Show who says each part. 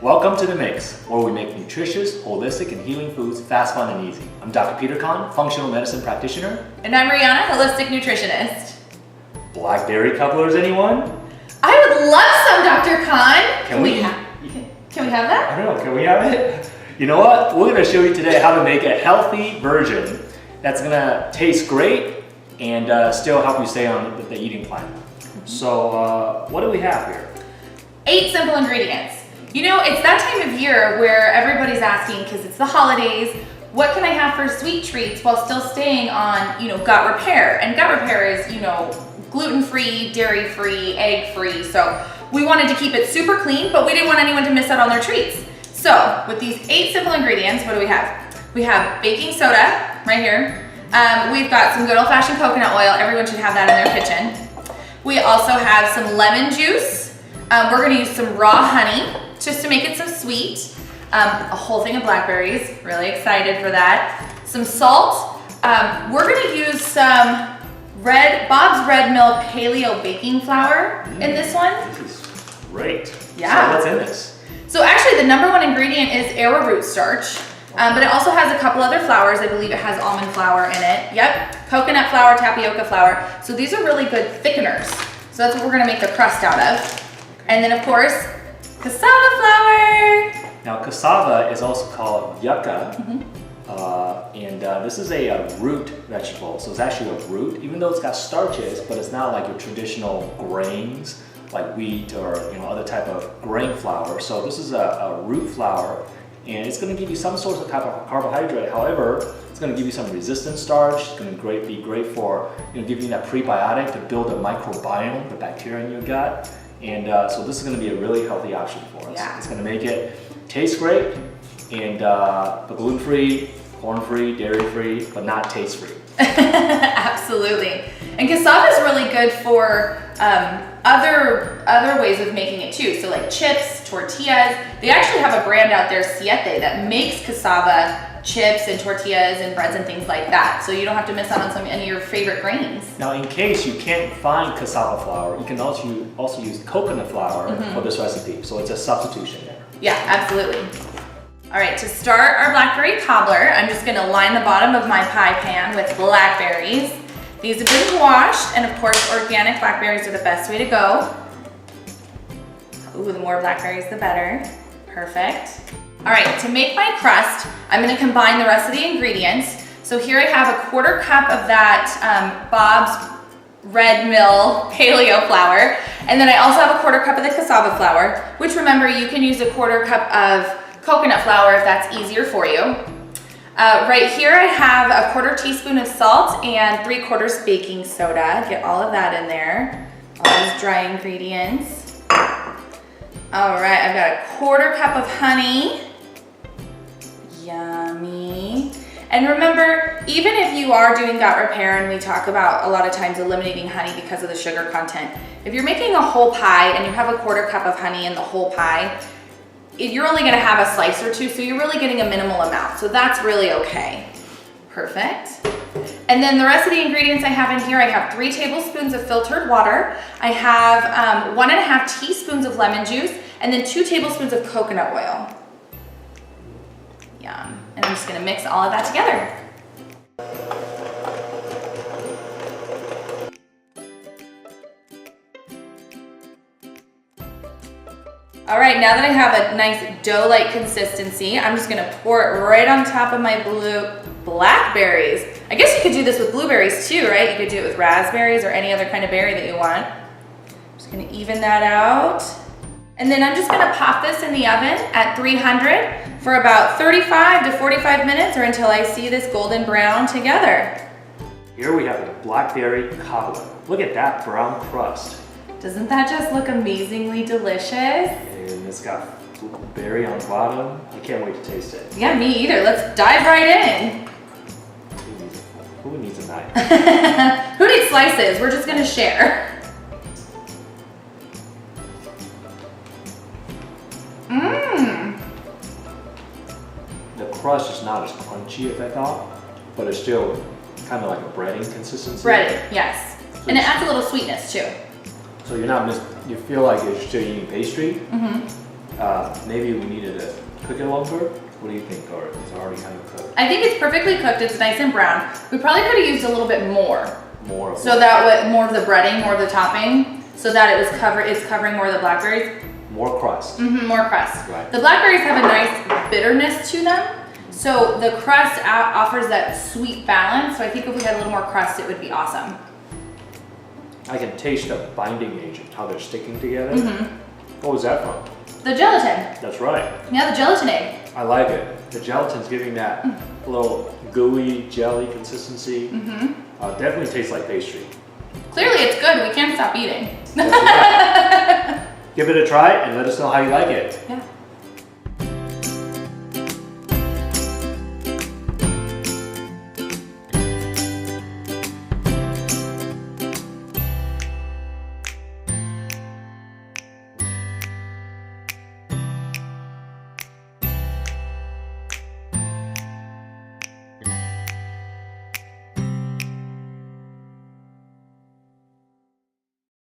Speaker 1: Welcome to The Mix, where we make nutritious, holistic, and healing foods fast, fun, and easy. I'm Dr. Peter Khan, functional medicine practitioner.
Speaker 2: And I'm Rihanna, holistic nutritionist.
Speaker 1: Blackberry couplers, anyone?
Speaker 2: I would love some, Dr. Khan. Can we have that?
Speaker 1: I don't know, can we have it? You know what? We're gonna show you today how to make a healthy version that's gonna taste great and still help you stay on the eating plan. So, what do we have here?
Speaker 2: 8 simple ingredients. You know, it's that time of year where everybody's asking, because it's the holidays, what can I have for sweet treats while still staying on, gut repair? And gut repair is, gluten-free, dairy-free, egg-free. So we wanted to keep it super clean, but we didn't want anyone to miss out on their treats. So with these 8 simple ingredients, what do we have? We have baking soda right here. We've got some good old-fashioned coconut oil. Everyone should have that in their kitchen. We also have some lemon juice. We're gonna use some raw honey just to make it so sweet. A whole thing of blackberries, really excited for that. Some salt. We're gonna use some Bob's Red Mill Paleo baking flour in this one.
Speaker 1: This is great.
Speaker 2: Yeah.
Speaker 1: So what's in this?
Speaker 2: So actually the number 1 ingredient is arrowroot starch, but it also has a couple other flours. I believe it has almond flour in it. Yep, coconut flour, tapioca flour. So these are really good thickeners. So that's what we're gonna make the crust out of. And then of course, cassava flour.
Speaker 1: Now cassava is also called yucca, and this is a root vegetable. So it's actually a root, even though it's got starches, but it's not like your traditional grains like wheat or other type of grain flour. So this is a root flour, and it's going to give you some sort of carbohydrate. However, it's going to give you some resistant starch. It's going to be great for give you that prebiotic to build the microbiome, the bacteria in your gut. And so this is going to be a really healthy option for us.
Speaker 2: Yeah.
Speaker 1: It's going to make it taste great, and but gluten-free, corn-free, dairy-free, but not taste-free.
Speaker 2: Absolutely. And cassava is really good for other ways of making it too. So like chips, tortillas. They actually have a brand out there, Siete, that makes cassava chips and tortillas and breads and things like that. So you don't have to miss out on any of your favorite grains.
Speaker 1: Now, in case you can't find cassava flour, you can also use coconut flour for this recipe. So it's a substitution there.
Speaker 2: Yeah, absolutely. All right, to start our blackberry cobbler, I'm just gonna line the bottom of my pie pan with blackberries. These have been washed, and of course, organic blackberries are the best way to go. Ooh, the more blackberries, the better. Perfect. All right, to make my crust, I'm gonna combine the rest of the ingredients. So here I have a 1/4 cup of that Bob's Red Mill Paleo flour, and then I also have a 1/4 cup of the cassava flour, which remember, you can use a 1/4 cup of coconut flour if that's easier for you. Right here I have a 1/4 teaspoon of salt and 3/4 baking soda. Get all of that in there, all these dry ingredients. All right, I've got a 1/4 cup of honey. Yummy. And remember, even if you are doing gut repair, and we talk about a lot of times eliminating honey because of the sugar content, if you're making a whole pie and you have a 1/4 cup of honey in the whole pie, you're only gonna have a slice or two, so you're really getting a minimal amount. So that's really okay. Perfect. And then the rest of the ingredients I have in here, I have 3 tablespoons of filtered water. I have 1.5 teaspoons of lemon juice, and then 2 tablespoons of coconut oil. Yum. And I'm just gonna mix all of that together. All right, now that I have a nice dough-like consistency, I'm just gonna pour it right on top of my blackberries. I guess you could do this with blueberries too, right? You could do it with raspberries or any other kind of berry that you want. Just gonna even that out. And then I'm just gonna pop this in the oven at 300 for about 35 to 45 minutes, or until I see this golden brown together.
Speaker 1: Here we have a blackberry cobbler. Look at that brown crust.
Speaker 2: Doesn't that just look amazingly delicious?
Speaker 1: And it's got berry on the bottom. I can't wait to taste it.
Speaker 2: Yeah, me either. Let's dive right in.
Speaker 1: Who needs a knife?
Speaker 2: Who needs slices? We're just gonna share. Mmm.
Speaker 1: The crust is not as crunchy as I thought, but it's still kind of like a breading consistency.
Speaker 2: Breaded, yes.
Speaker 1: So
Speaker 2: And it adds a little sweetness too.
Speaker 1: So you're not you feel like you're still eating pastry, Maybe we needed to cook it longer. What do you think, or it's already kind of cooked?
Speaker 2: I think it's perfectly cooked. It's nice and brown. We probably could have used a little bit more.
Speaker 1: More of
Speaker 2: so that way, more of the breading, more of the topping, so that it's covering more of the blackberries.
Speaker 1: More crust.
Speaker 2: More crust.
Speaker 1: Right.
Speaker 2: The blackberries have a nice bitterness to them, so the crust offers that sweet balance. So I think if we had a little more crust, it would be awesome.
Speaker 1: I can taste the binding agent, how they're sticking together. What was that from?
Speaker 2: The gelatin.
Speaker 1: That's right.
Speaker 2: Yeah, the gelatin egg.
Speaker 1: I like it. The gelatin's giving that little gooey jelly consistency. Definitely tastes like pastry.
Speaker 2: Clearly it's good. We can't stop eating.
Speaker 1: Give it a try and let us know how you like it.
Speaker 2: Yeah.